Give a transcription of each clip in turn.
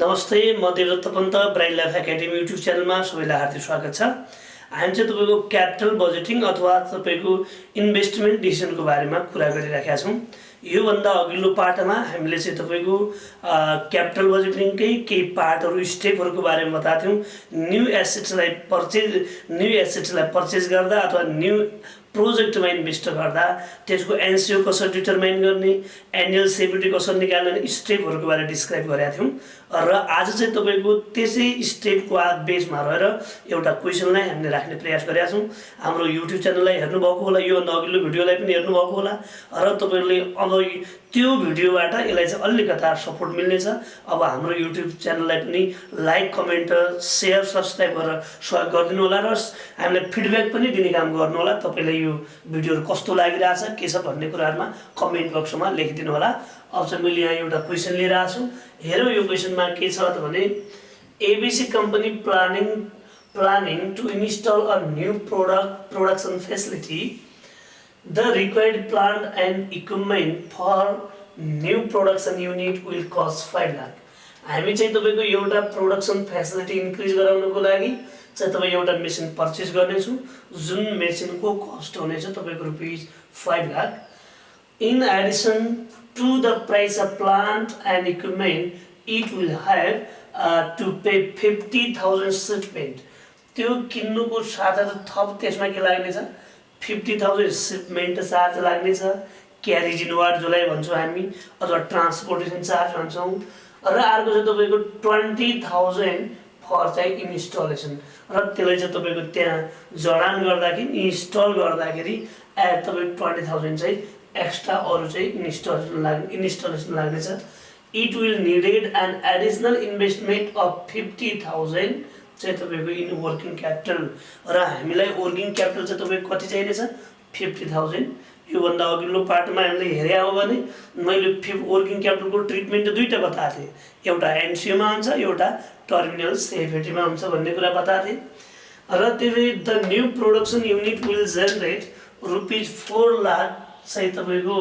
नमस्ते, म Devdatt Pant Braille Life Academy YouTube च्यानलमा सबैलाई हार्दिक स्वागत छ। हामी चाहिँ तपाईँको क्यापिटल बजेटिङ अथवा तपाईँको इन्भेस्टमेन्ट डिसिजनको बारेमा कुरा गरिराखेका छौँ। योभन्दा अघिल्लो पार्टमा हामीले चाहिँ तपाईँको क्यापिटल बजेटिङकै केही पार्टहरू स्टेपहरूको बारेमा बताएको थियौँ। न्यू एसेट्सलाई पर्चेज गर्दा अथवा न्यू प्रोजेक्टमा इन्भेस्ट गर्दा त्यसको एनसिओ कसरी डिटरमाइन गर्ने, एनुअल सेभिटी कसरी निकाल्ने स्टेपहरूको बारे डिस्क्राइब गरेका थियौँ। र आज चाहिँ तपाईँको त्यसै स्टेपको बेसमा रहेर एउटा क्वेसनलाई हामीले राख्ने प्रयास गरेका छौँ। हाम्रो युट्युब च्यानललाई हेर्नुभएको होला, योभन्दा अघिल्लो भिडियोलाई पनि हेर्नुभएको होला र तपाईँहरूले अब त्यो भिडियोबाट यसलाई चाहिँ अलिकता सपोर्ट मिल्नेछ। अब हाम्रो युट्युब च्यानललाई पनि लाइक, कमेन्ट, सेयर, सब्सक्राइब गरेर सहयोग गरिदिनु होला र हामीलाई फिडब्याक पनि दिने काम गर्नु होला। तपाईँलाई यो भिडियोहरू कस्तो लागिरहेछ, के छ भन्ने कुराहरुमा कमेन्ट बक्समा लेखिदिनु होला। अब चाहिँ मैले यहाँ एउटा क्वेसन लिएर आएको छु। हेरौँ यो क्वेसनमा के छ त भने ABC company planning to install a new production facility. The required plant and equipment for new production unit will cost 5 lakh. हामी चाहिँ तपाईको एउटा प्रोडक्सन फ्यासिलिटी इन्क्रिज गराउनको लागि चाहिँ तपाई एउटा मेसिन पर्चेज गर्नेछु, जुन मेसिनको कस्ट हुनेछ तपाईको रुपैयाँ 5 lakh. In addition to the price of plant and equipment, it will have to pay 50,000 shipment. त्यो किन्नुको साथै थप त्यसमा के लाग्नेछ 50,000 शिपमेन्ट चार्ज लाग्नेछ, क्यारेज इनवार्ड जसलाई भन्छौँ हामी अथवा ट्रान्सपोर्टेसन चार्ज भन्छौँ। र अर्को चाहिँ तपाईको 20,000 फर चाहिँ इन्स्टलेसन र त्यसलाई चाहिँ तपाईको त्यहाँ जडान गर्दाखेरि इन्स्टल गर्दाखेरि तपाईको 20,000 चाहिँ एक्स्ट्रा अरु चाहिँ इन्स्टलेसन लाग्नेछ। It will needed an additional investment of 50,000 चाहिँ तपाईको इन वर्किङ क्यापिटल र हामीलाई वर्किङ क्यापिटल चाहिँ तपाईको कति चाहिनेछ 50,000। यो भन्दा अघिल्लो पार्टमा हामीले हेरे हो भने मैले वर्किङ क्यापिटलको ट्रिटमेन्ट दुईटा बताएको थिएँ, एउटा एनसिओमा हुन्छ, एउटा टर्मिनल सेभिटीमा हुन्छ भन्ने कुरा बताएको थिएँ। र त्यसले the new production unit will generate rupees 4 lakh चाहिँ तपाईको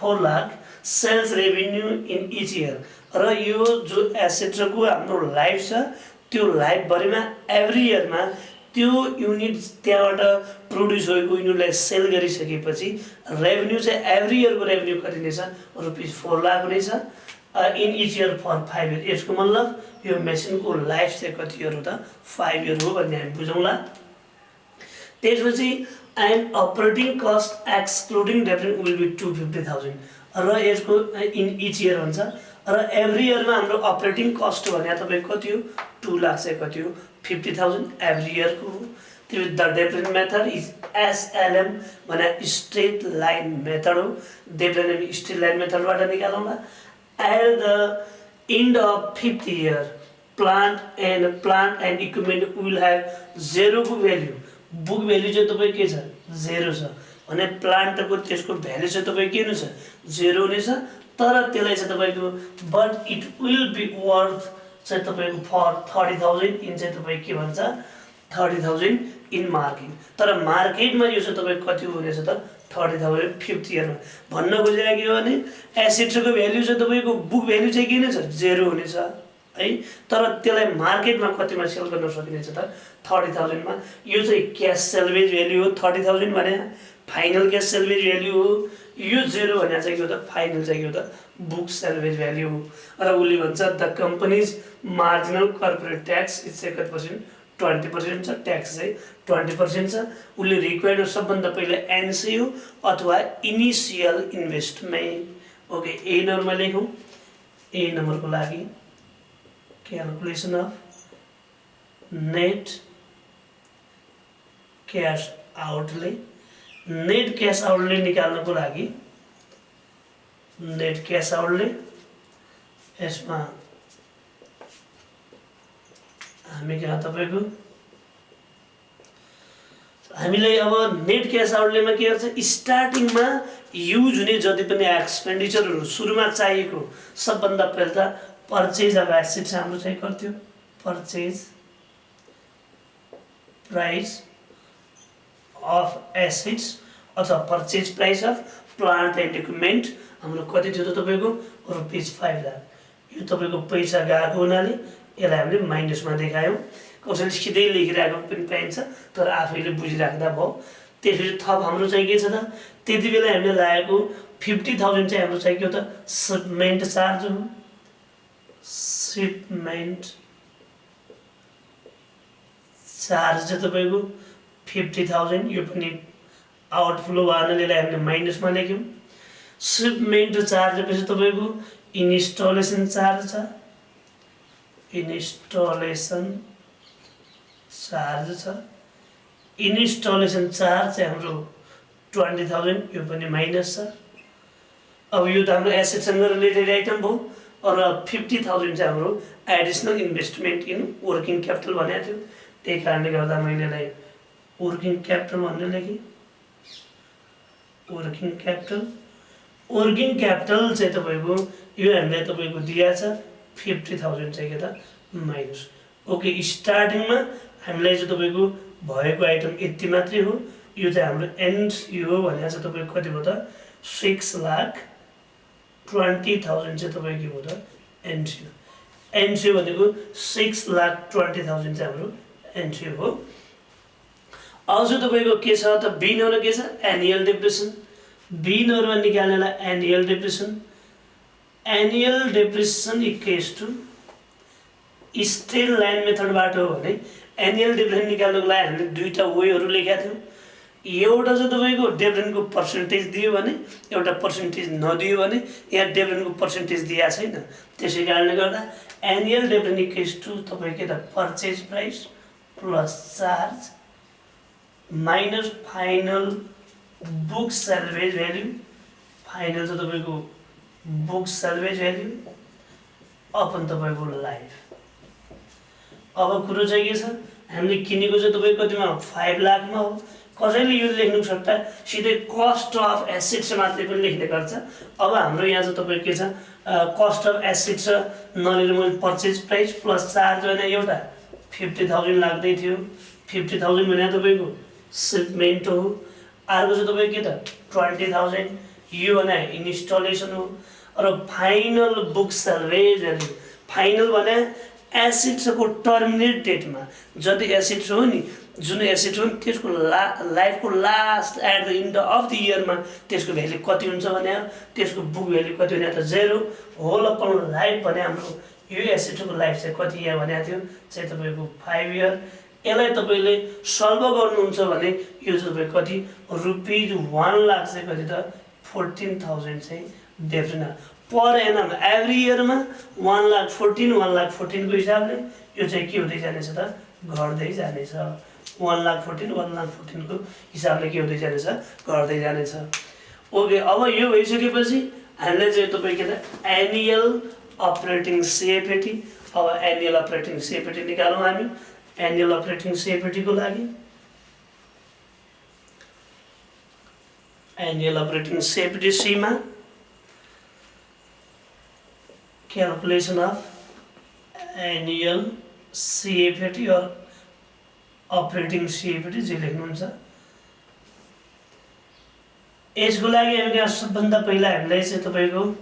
4 lakh sales revenue in each year. र यो जो एसेटको हाम्रो लाइफ छ त्यो लाइफ भरिमा एभ्री इयरमा त्यो युनिट त्यहाँबाट प्रोड्युस भएको युनिटलाई सेल गरिसकेपछि रेभेन्यू चाहिँ एभ्री इयरको रेभेन्यू कतिनेछ रुपीज 4 लाख हुनेछ in each year for 5 year. यसको मतलब यो मेसिनको लाइफ चाहिँ कति इयर हो त 5 इयर हो भन्ने हामी बुझौँला। त्यसपछि and operating cost excluding depreciation will be 250,000 र यसको इन इच इयर हुन्छ। र एभ्री इयरमा हाम्रो अपरेटिङ कस्ट भने तपाईको कति हो 2 लाख चाहिँ कति हो 50,000 एभ्री इयरको। त्यो the depreciation method is SLM भने स्ट्रेट लाइन मेथड हो। डेप्रिङ स्ट्रेट लाइन मेथडबाट निकालौँला। At the end of 5th year plant and equipment will have 0 को भ्याल्यु। बुक भ्याल्यु चाहिँ तपाईको के छ 0 छ भने प्लान्टको त्यसको भ्याल्यु चाहिँ तपाईको के हुनेछ 0 हुनेछ। तर त्यसलाई चाहिँ तपाईको but it will be worth चाहिँ तपाईको फर 30,000 इन चाहिँ तपाईको के भन्छ 30,000 इन मार्केट। तर मार्केटमा यो चाहिँ तपाईको कति हुनेछ त 30,000 5th इयरमा। भन्न खोजेको के हो भने एसेटको भ्याल्यु चाहिँ तपाईको बुक भ्याल्यु चाहिँ के हुनेछ 0 हुनेछ है। तर त्यसलाई मार्केटमा कतिमा सेल गर्न सकिनेछ त 30,000 मा। यो चाहिँ क्याश सेल्वेज भ्याल्यु हो 30,000 भने फाइनल क्याश सेल्वेज भ्याल्यु हो। यो 0 भने चाहिँ के हो त फाइनल चाहिँ के हो त बुक सेल्वेज भ्याल्यु हो। र उसले भन्छ the companies marginal corporate tax is 20% छ, ट्याक्स चाहिँ 20% छ। उसले रिक्वायर्ड सबभन्दा पहिला एनसिओ अथवा इनिसियल इन्भेस्टमेन्ट। ओके ए नम्बरमा लेखौँ। ए नम्बरको लागि calculation of net cash outlay. Net cash outlay निकाल्नको लागि नेट क्याश आउटले यसमा हामी कहाँ तपाईको हामीलाई अब नेट क्याश आउटलेमा के गर्छ स्टार्टिङमा युज हुने जति पनि एक्सपेन्डिचरहरू सुरुमा चाहिएको सबभन्दा पहिला त पर्चेज अफ एसेट्स हाम्रो चाहिँ कति हो पर्चेज प्राइस अफ एसेट्स अथवा purchase price of plant and equipment हाम्रो कति थियो त तपाईको रुपीज 5 लाख। यो तपाईँको पैसा गएको हुनाले यसलाई हामीले माइनसमा देखायौँ। कसैले सिधै लेखिरहेको पनि पाइन्छ, तर आफैले बुझिराख्दा भयो। त्यसपछि थप हाम्रो चाहिँ के छ त, त्यति बेला हामीले लागेको 50,000 चाहिँ हाम्रो चाहिँ के हो त, सिपमेन्ट चार्ज हो। सिपमेन्ट चार्ज चाहिँ तपाईँको 50,000, यो पनि आउटफ्लो भएन, यसलाई हामीले माइनसमा लेख्यौँ। सिपमेन्ट चार्ज पछि तपाईँको इन्स्टलेसन चार्ज छ, इन्स्टलेसन चार्ज छ। इन्स्टलेसन चार्ज चाहिँ हाम्रो 20,000, यो पनि माइनस छ। अब यो त हाम्रो एसेटसँग रिलेटेड आइटम भयो। र 50,000 चाहिँ हाम्रो additional investment in working capital भनेको थियो। त्यही कारणले गर्दा मैले यसलाई वर्किङ क्यापिटल भनेर लेखेँ। वर्किङ क्यापिटल, वर्किङ क्यापिटल चाहिँ तपाईँको यो हामीलाई तपाईँको दिएको छ 50,000 चाहिँ के त, माइनस। ओके, स्टार्टिङमा हामीलाई चाहिँ तपाईँको भएको आइटम यति मात्रै हो। यो चाहिँ हाम्रो एन्ड यो हो भनेको चाहिँ तपाईँको कति भयो त, 6,20,000 चाहिँ तपाईँको के भयो त, एनसिओ। एनसिओ भनेको 6,20,000 चाहिँ हाम्रो एनसिओ हो। अब चाहिँ तपाईँको के छ त, बिनहरु के छ, एनुअल डेप्रिसिएसन। बिनहरुमा निकाल्नेलाई annual depreciation. Annual depreciation equals to straight line मेथडबाट हो भने एनुअल डेप्रिसिएसन निकाल्नको लागि हामीले दुईटा वेहरू लेखेका थियौँ। एउटा चाहिँ तपाईँको डेप्रिसिएसनको पर्सेन्टेज दियो भने, एउटा पर्सेन्टेज नदियो भने। यहाँ डेप्रिसिएसनको पर्सेन्टेज दिएको छैन, त्यसै कारणले गर्दा एनुअल डेप्रिसिएसन इक्वल्स टु तपाईँको के त, purchase price plus charge minus final book salvage value. Final चाहिँ तपाईँको बुक सेल्वेज भ्याल्यु अपन तपाईँको लाइफ। अब कुरो चाहिँ के छ, हामीले किनेको चाहिँ तपाईँको कतिमा, 5 लाखमा हो। कसैले यो लेख्नु सक्दा सिधै कस्ट अफ एसेट्स मात्रै पनि लेख्ने गर्छ। अब हाम्रो यहाँ चाहिँ तपाईँको के छ, कस्ट अफ एसेट्स नलिएर मैले पर्चेज प्राइस प्लस चार्ज भने एउटा 50,000 लाग्दै थियो। 50,000 भने तपाईँको सिपमेन्ट हो। अर्को चाहिँ तपाईँको के त, 20,000, यो भने इन्स्टलेसन हो। र final book salvage value, final भने एसेट्सको टर्मिनेट डेटमा जति एसेट्स हो नि, जुन एसेट हो नि त्यसको लाइफको last at the end of the इयरमा त्यसको भ्याल्यु कति हुन्छ भने, त्यसको बुक भ्याल्यु कति भने त 0। होल अपन लाइफ भने हाम्रो यो एसेटको लाइफ चाहिँ कति यहाँ भनेको थियो चाहिँ तपाईँको 5 इयर। यसलाई तपाईँले सल्भ गर्नुहुन्छ भने यो चाहिँ तपाईँको कति, रुपिज 1 लाख चाहिँ कति त, 14,000 चाहिँ डेप्रिसिएसन पर एनम एभ्री इयरमा 1,14,1,14 को हिसाबले यो चाहिँ के हुँदै जानेछ त, घट्दै जानेछ। 1,14,1,14 को हिसाबले के हुँदै जानेछ, घट्दै जानेछ। ओके, अब यो भइसकेपछि हामीले चाहिँ तपाईँ के त, एनुअल अपरेटिङ सिएफएटी। अब एनुअल अपरेटिङ सिएफएटी निकालौँ हामी। एनुअल अपरेटिङ सिएफएटी को लागि एनुअल अपरेटिङ सिएफएटी सीमा क्यालकुलेसन अफ एनुअल सिएफएटी और अपरेटिङ सिएफएटी जे लेख्नुहुन्छ। यसको लागि हामी सबभन्दा पहिला हामीलाई चाहिँ तपाईँको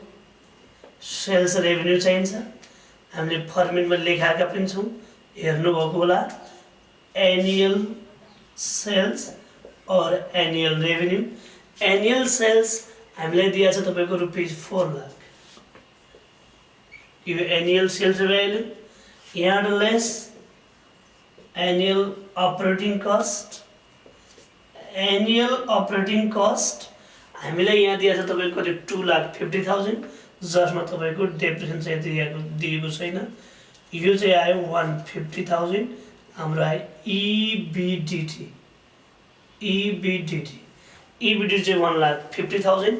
सेल्स रेभेन्यू चाहिन्छ। हामीले फर्मेटमा लेखाएका पनि छौँ, हेर्नुभएको होला। एनुअल सेल्स और एनुअल रेभेन्यू। एनुअल सेल्स हामीलाई दिएको छ तपाईँको रुपिज 4 लाख। यो एनुअल सेल्स भ्याल्यु, यहाँ lace annual operating cost. Annual operating cost हामीलाई यहाँ दिएको छ तपाईँको कति, 2,50,000, जसमा तपाईँको डेप्रिसिएसन चाहिँ दिएको छैन। यो चाहिँ आयो 150,000। हाम्रो आयो इबिडिटी। इबिडिटी चाहिँ 1,50,000।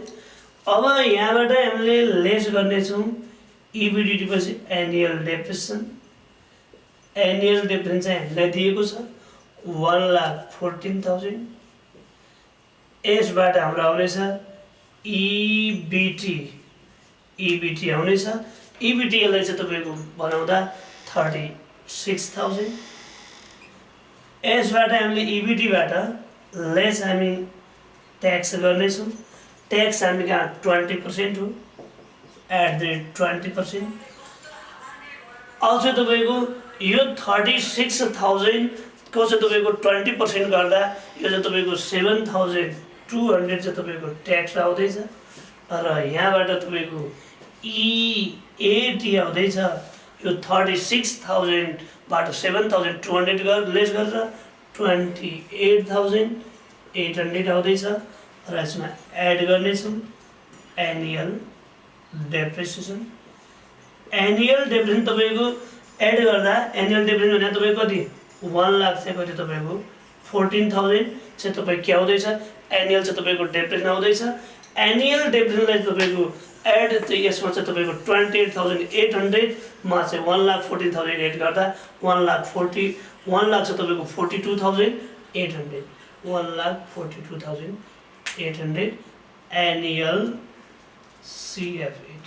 अब यहाँबाट हामीले लेस गर्नेछौँ इबिडिटी पछि एनुअल डेप्रिसिएसन। एनुअल डेप्रिसिएसन चाहिँ हामीलाई दिएको छ 1,14,000। यसबाट हाम्रो आउनेछ इबिटी आउनेछ। इबिटी यसलाई चाहिँ तपाईँको बनाउँदा 36,000। यसबाट हामीले इबिटीबाट लेस हामी ट्याक्स गर्नेछौँ। ट्याक्स हामी कहाँ 20% हो, एट द रेट 20%। अब चाहिँ तपाईँको यो 36,000 को चाहिँ तपाईँको 20% गर्दा यो चाहिँ तपाईँको 7,200 चाहिँ तपाईँको ट्याक्स आउँदैछ र यहाँबाट तपाईँको EAT आउँदैछ यो 36,000बाट 7,200 लेस गरेर 28,800 आउँदैछ र यसमा एड गर्नेछौँ एनुअल डेप्रिसिएसन तपाईँको एड गर्दा एनुअल डेप्रिसिएसन भने तपाईँको कति 1 लाख चाहिँ कति तपाईँको 14,000 चाहिँ तपाईँ के आउँदैछ एनुअल चाहिँ तपाईँको डेप्रिसिएसन आउँदैछ एनुअल डेप्रिसिएसनलाई तपाईँको एड चाहिँ यसमा चाहिँ तपाईँको 28,800 मा चाहिँ 1,14,000 एड गर्दा 1 लाख चाहिँ तपाईँको 42,800 1,42,800 एनुअल CFAT।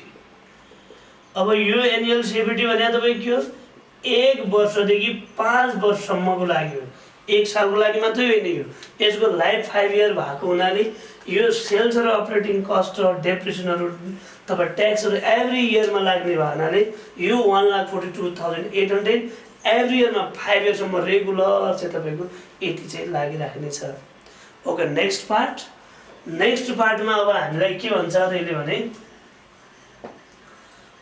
अब यो एनुअल CFAT भने तपाईँ के हो 1 वर्षदेखि 5 वर्षसम्मको लागि हो 1 सालको लागि मात्रै होइन यो यसको लाइफ 5 इयर भएको हुनाले यो सेल्स र अपरेटिङ कस्ट र डेप्रिसिएसनहरू तपाईँ ट्याक्सहरू एभ्री इयरमा लाग्ने भएनाले यो 1,42,800 एभ्री इयरमा 5 इयरसम्म रेगुलर चाहिँ तपाईँको यति चाहिँ लागिराख्नेछ। ओके नेक्स्ट पार्टमा अब हामीलाई के भन्छ त्यसले भने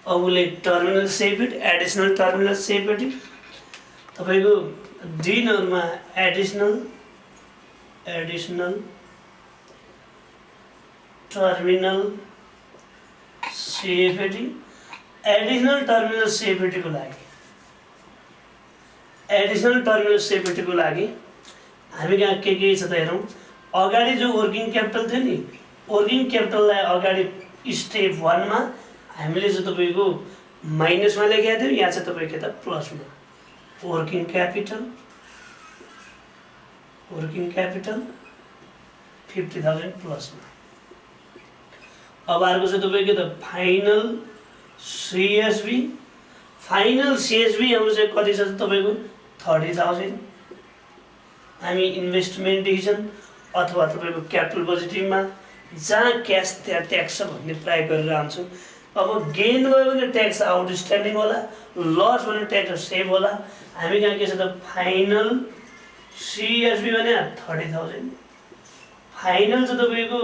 अब उसले terminal CFAT additional terminal CFAT तपाईँको दिनहरूमा additional terminal CFAT additional terminal CFAT को लागि हामी कहाँ के छ त हेरौँ अगाडि जो वर्किङ क्यापिटल थियो नि वर्किङ क्यापिटललाई अगाडि स्टेप 1 मा हामीले चाहिँ तपाईँको माइनसमा लेखेका थियौँ यहाँ चाहिँ तपाईँको त प्लसमा वर्किङ क्यापिटल 50,000 प्लसमा अब अर्को चाहिँ तपाईँको त फाइनल CSV हाम्रो चाहिँ कति छ तपाईँको 30,000 हामी इन्भेस्टमेन्ट डिभिजन अथवा तपाईँको क्यापिटल बजेटिङमा जहाँ क्यास त्यहाँ ट्याक्स छ भन्ने प्रयोग गरेर आउँछौँ। अब गेन भयो भने ट्याक्स आउटस्ट्यान्डिङ होला लस भने ट्याक्स सेभ होला हामी कहाँ के छ त फाइनल CSV भने 30,000 फाइनल चाहिँ तपाईँको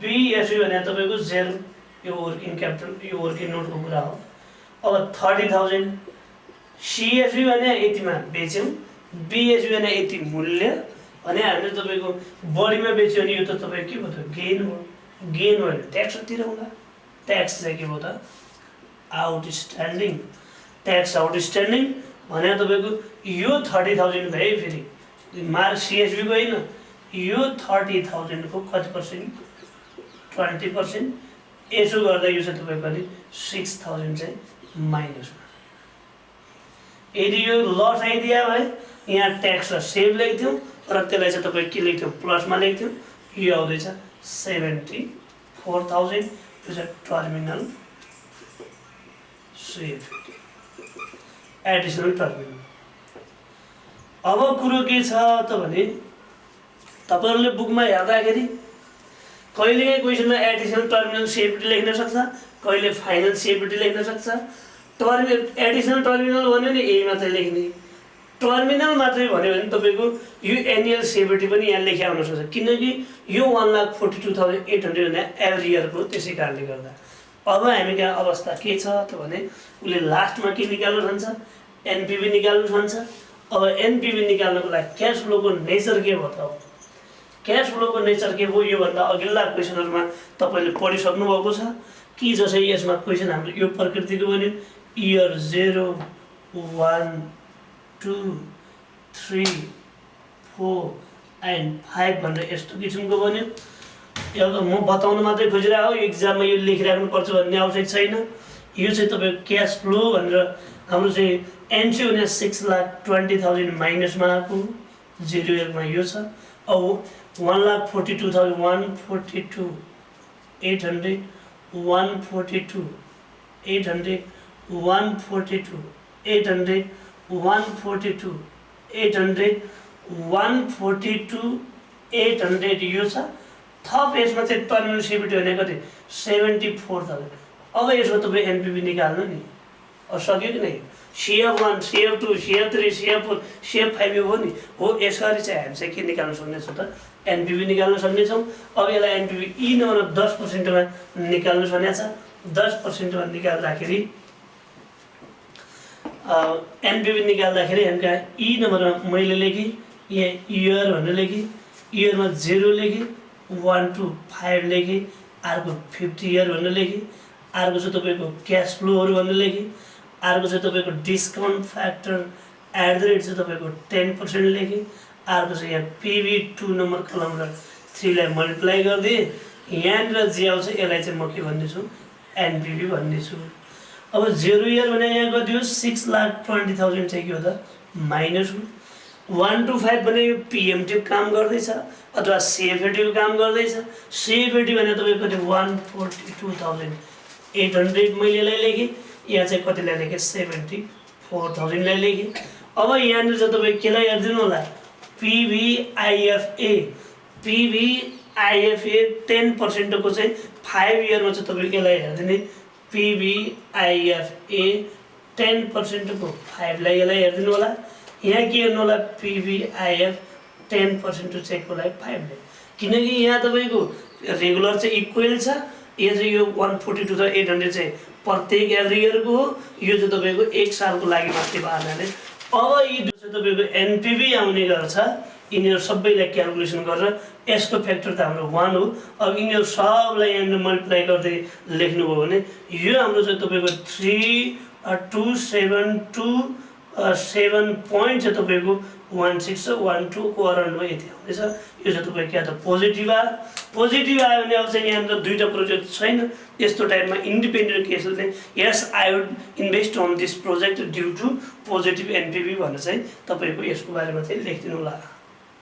BSV भने तपाईँको 0 यो वर्किङ क्यापिटल यो वर्किङ नोटको कुरा हो। अब 30,000 CSV भने यतिमा बेच्यौँ BSV भने यति मूल्य भने हामीले तपाईँको बढीमा बेच्यो भने यो त तपाईँको के भयो त गेन भयो भने ट्याक्स तिरौँला ट्याक्स चाहिँ के भयो त आउटस्ट्यान्डिङ भने तपाईँको यो 30,000 भए फेरि CSV को होइन यो 30,000 को कति पर्सेन्ट 20% यसो गर्दा यो चाहिँ तपाईँको कति 6,000 चाहिँ माइनसमा यदि यो लस आइदिया भए यहाँ ट्याक्स र सेभ लेख्थ्यौँ र त्यसलाई चाहिँ तपाईँ के लेख्थ्यौँ प्लसमा लेख्थ्यौँ यो आउँदैछ 74,000 यो चाहिँ टर्मिनल CFAT एडिसनल टर्मिनल। अब कुरो के छ त भने तपाईहरुले बुकमा हेर्दाखेरि कहिलेकाहीँ क्वेसनमा एडिसनल टर्मिनल CFAT लेख्न सक्छ कहिले फाइनल CFAT लेख्न सक्छ। एडिसनल टर्मिनल भन्यो नि यही मात्रै लेख्ने टर्मिनल मात्रै भन्यो भने तपाईको यो एनुअल CFAT पनि यहाँ लेख्या हुन सक्छ किनकि यो 1,42,800 भन्दा एभ्री इयरको त्यसै कारणले गर्दा। अब हामी कहाँ अवस्था के छ त भने उले लास्टमा के निकाल्नु भन्छ एनपीवी निकाल्नु भन्छ। अब एनपीवी निकाल्नको लागि क्याश फ्लोको नेचर के हो त क्याश फ्लोको नेचर के हो यो भन्दा अघिल्ला क्वेशनहरुमा तपाईले पढिसक्नु भएको छ कि जसै यसमा क्वेशन हाम्रो यो प्रकृतिको बन्यो इयर 0 1 2 3 4 एन्ड 5 भनेर यस्तो किसिमको बन्यो। यो म बताउन मात्रै खोजिरहेको हो एक्जाममा यो लेखिराख्नु पर्छ भन्ने आवश्यक छैन। यो चाहिँ तपाईको क्याश फ्लो भनेर हाम्रो चाहिँ एन्ट्री हुने 6,20,000 माइनसमा आको 0 इयरमा यो छ। अब 1,42,142 800 142 800 142 800 142 800 142 800 यो छ। थप यसमा चाहिँ टर्मिनल CFAT भने कति 74,000। अब यसको तपाईँ एनपीवी निकाल्नु नि अब सक्यो कि नै CF1 CF2 CF3 CF4 CF5 हो नि हो यसरी चाहिँ हामी चाहिँ के निकाल्न सक्नेछौँ त एनपीभी निकाल्न सक्नेछौँ। अब यसलाई एनपीभी ई नम्बर 10%मा निकाल्नु पर्ने छ। 10%मा निकाल्दाखेरि एनपीभी निकाल्दाखेरि हामीका ई नम्बरमा मैले लेखेँ यहाँ इयर भनेर लेखेँ इयरमा 0 लेखेँ 1 to 5 लेखेँ अर्को 50 इयर भनेर लेखेँ अर्को चाहिँ तपाईँको क्यास फ्लोहरू भनेर लेखेँ अर्को चाहिँ तपाईँको discount factor at the rate चाहिँ तपाईँको 10% लेखेँ अर्को चाहिँ यहाँ पिभी 2 नम्बर कलम र 3 लाई मल्टिप्लाई गरिदिएँ यहाँनिर जे आउँछ यसलाई चाहिँ म के भन्नेछु एनपीभी भन्नेछु। अब 0 इयर भने यहाँ गरिदियो 6,20,000 चाहिँ के हो त माइनस 1 to 5 भने यो पिएमटी काम गर्दैछ अथवा सीएफएटी काम गर्दैछ। सीएफएटी भने तपाईँको 142,800 मैले यसलाई लेखेँ यहाँ चाहिँ कतिलाई लेखेँ 74,000 लाई लेखेँ। अब यहाँनिर चाहिँ तपाईँ केलाई हेरिदिनु होला पिभीआइएफए 10% को चाहिँ 5 इयरमा चाहिँ तपाईँको यसलाई हेरिदिने पिभीआइएफए 10% को 5 लाई यसलाई हेरिदिनु होला। यहाँ के हेर्नु होला पिभीआइएफ 10% चाहिँ कोलाई 5 लाई किनकि यहाँ तपाईँको रेगुलर चाहिँ इक्वल छ यो चाहिँ यो 142,800 चाहिँ प्रत्येक एभ्री इयरको हो यो चाहिँ तपाईँको एक सालको लागि मात्रै भएनाले अब यी चाहिँ तपाईँको एनपीभी आउने गर्छ। यिनीहरू सबैलाई क्यालकुलेसन गरेर यसको फ्याक्टर त हाम्रो 1 हो। अब यिनीहरू सबलाई यहाँनिर मल्टिप्लाई गर्दै लेख्नुभयो भने यो हाम्रो चाहिँ तपाईँको 32,727 पोइन्ट चाहिँ तपाईँको 1612 को अराउन्डमा यति आउँदैछ। यो चाहिँ तपाईँ क्या त पोजिटिभ आयो। पोजिटिभ आयो भने अब चाहिँ यहाँनिर दुईवटा प्रोजेक्ट छैन यस्तो टाइपमा इन्डिपेन्डेन्ट केसले yes I would invest on this project due to positive NPV भनेर चाहिँ तपाईँको यसको बारेमा चाहिँ लेखिदिनु होला।